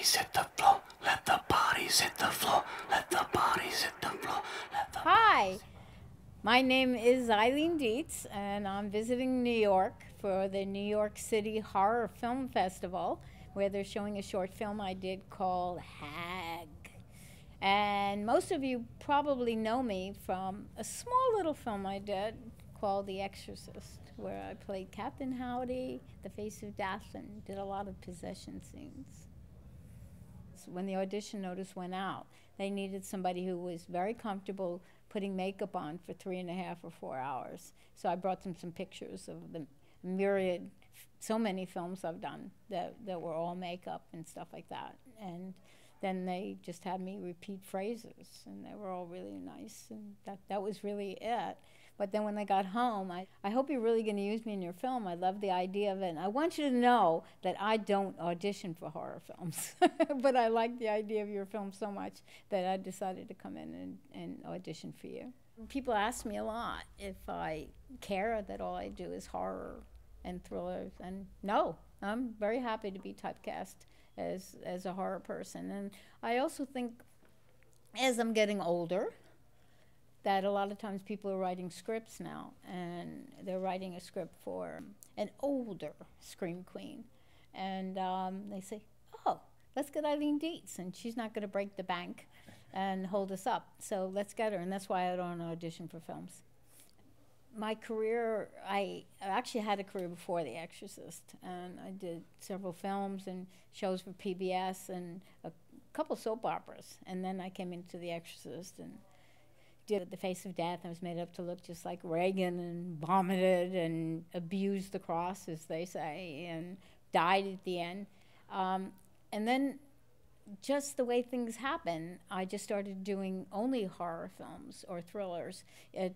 bodies hit the floor. Let the bodies hit the floor. Let the bodies hit the floor. Let the Hi, my name is Eileen Dietz, and I'm visiting New York for the New York City Horror Film Festival, where they're showing a short film I did called Hag. And most of you probably know me from a small little film I did called The Exorcist, where I played Captain Howdy, the face of death, and did a lot of possession scenes. So when the audition notice went out, they needed somebody who was very comfortable putting makeup on for 3.5 or 4 hours. So I brought them some pictures of the myriad, so many films I've done that were all makeup and stuff like that. And then they just had me repeat phrases, and they were all really nice, and that was really it. But then when I got home, I hope you're really going to use me in your film. I love the idea of it. And I want you to know that I don't audition for horror films. But I like the idea of your film so much that I decided to come in and audition for you. People ask me a lot if I care that all I do is horror and thrillers. And no, I'm very happy to be typecast as a horror person. And I also think as I'm getting older, that a lot of times people are writing scripts now, and they're writing a script for an older scream queen. And they say, oh, let's get Eileen Dietz, and she's not going to break the bank and hold us up, so let's get her. And that's why I don't audition for films. My career, I actually had a career before The Exorcist, and I did several films and shows for PBS and a couple soap operas. And then I came into The Exorcist and did The Face of Death. I was made up to look just like Reagan and vomited and abused the cross, as they say, and died at the end. And then just the way things happen, I just started doing only horror films or thrillers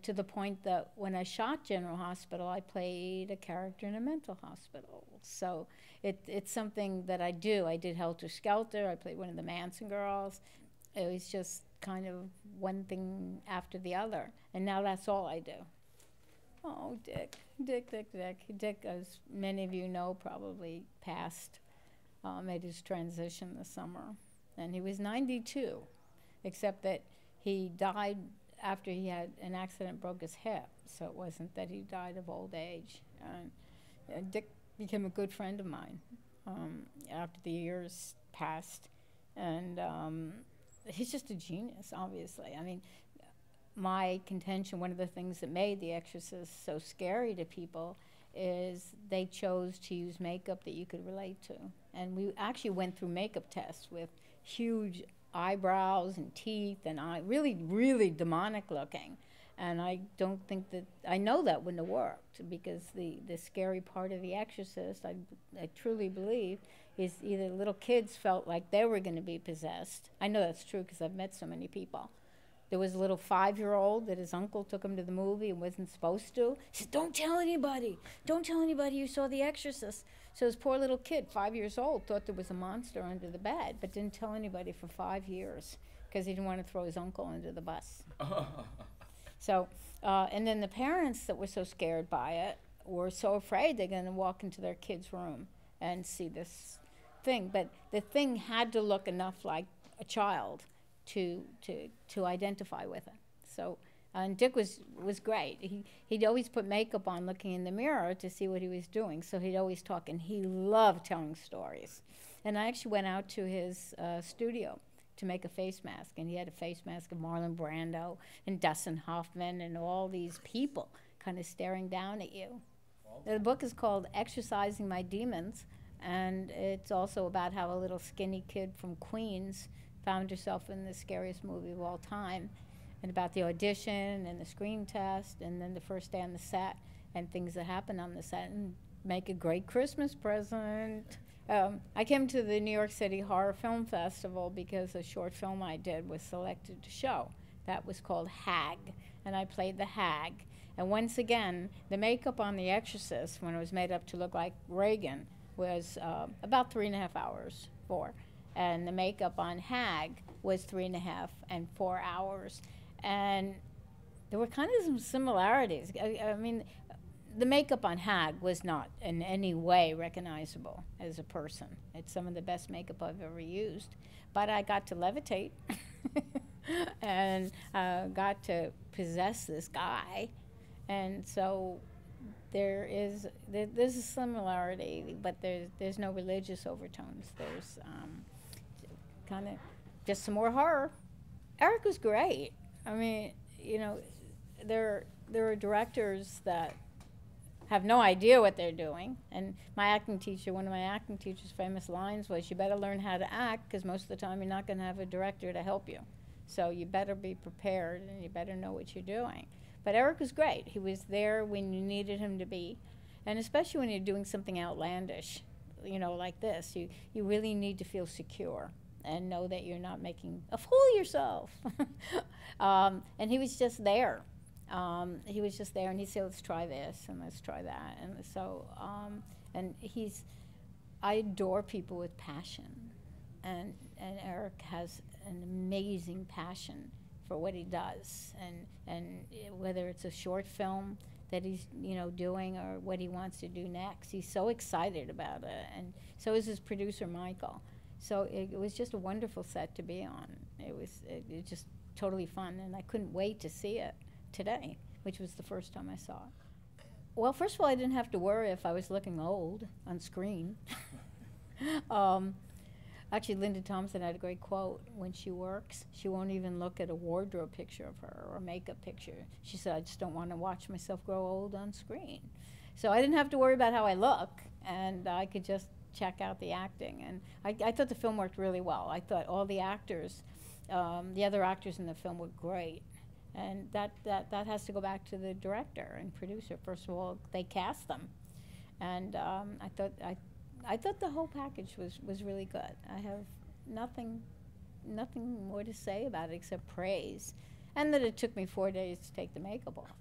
to the point that when I shot General Hospital, I played a character in a mental hospital. So it's something that I do. I did Helter Skelter. I played one of the Manson girls. It was just kind of one thing after the other. And now that's all I do. Oh, Dick, as many of you know, probably passed, made his transition this summer. And he was 92, except that he died after he had an accident, broke his hip. So it wasn't that he died of old age. And Dick became a good friend of mine after the years passed. And he's just a genius, obviously. I mean, my contention, one of the things that made The Exorcist so scary to people is they chose to use makeup that you could relate to. And we actually went through makeup tests with huge eyebrows and teeth and really, really demonic looking. And I don't think that, I know that wouldn't have worked, because the scary part of The Exorcist, I truly believe, is either little kids felt like they were going to be possessed. I know that's true because I've met so many people. There was a little 5-year-old that his uncle took him to the movie and wasn't supposed to. He said, don't tell anybody you saw The Exorcist. So this poor little kid, 5 years old, thought there was a monster under the bed, but didn't tell anybody for 5 years because he didn't want to throw his uncle under the bus. So, and then the parents that were so scared by it were so afraid they're going to walk into their kid's room and see this thing. But the thing had to look enough like a child to identify with it. So, and Dick was great. He'd always put makeup on looking in the mirror to see what he was doing. So he'd always talk, and he loved telling stories. And I actually went out to his studio to make a face mask, and he had a face mask of Marlon Brando and Dustin Hoffman and all these people kind of staring down at you. The book is called Exorcising My Demons, and it's also about how a little skinny kid from Queens found herself in the scariest movie of all time, and about the audition and the screen test and then the first day on the set and things that happen on the set, and make a great Christmas present. I came to the New York City Horror Film Festival because a short film I did was selected to show. That was called Hag, and I played the hag. And once again, the makeup on The Exorcist, when it was made up to look like Reagan, was about 3.5 hours, 4. And the makeup on Hag was 3.5 and 4 hours. And there were kind of some similarities. I mean, the makeup on Hag was not in any way recognizable as a person. It's some of the best makeup I've ever used. But I got to levitate and got to possess this guy. And so there's a similarity, but there's no religious overtones. There's kind of just some more horror. Erik was great. I mean, you know, there are directors that have no idea what they're doing. And my acting teacher, one of my acting teacher's famous lines was, you better learn how to act, because most of the time you're not going to have a director to help you. So you better be prepared, and you better know what you're doing. But Erik was great. He was there when you needed him to be. And especially when you're doing something outlandish, you know, like this, you really need to feel secure and know that you're not making a fool of yourself. And he was just there. He was just there, and he said, let's try this, and let's try that. And so, and I adore people with passion. And Erik has an amazing passion for what he does. And whether it's a short film that he's, you know, doing, or what he wants to do next, he's so excited about it. And so is his producer, Michael. So it was just a wonderful set to be on. It was just totally fun, and I couldn't wait to see it today, which was the first time I saw it. Well, first of all, I didn't have to worry if I was looking old on screen. Actually, Linda Thompson had a great quote. When she works, she won't even look at a wardrobe picture of her or a makeup picture. She said, I just don't want to watch myself grow old on screen. So I didn't have to worry about how I look, and I could just check out the acting. And I thought the film worked really well. I thought all the actors, the other actors in the film were great. And that has to go back to the director and producer. First of all, they cast them. And I thought the whole package was really good. I have nothing more to say about it except praise. And that it took me 4 days to take the makeup off.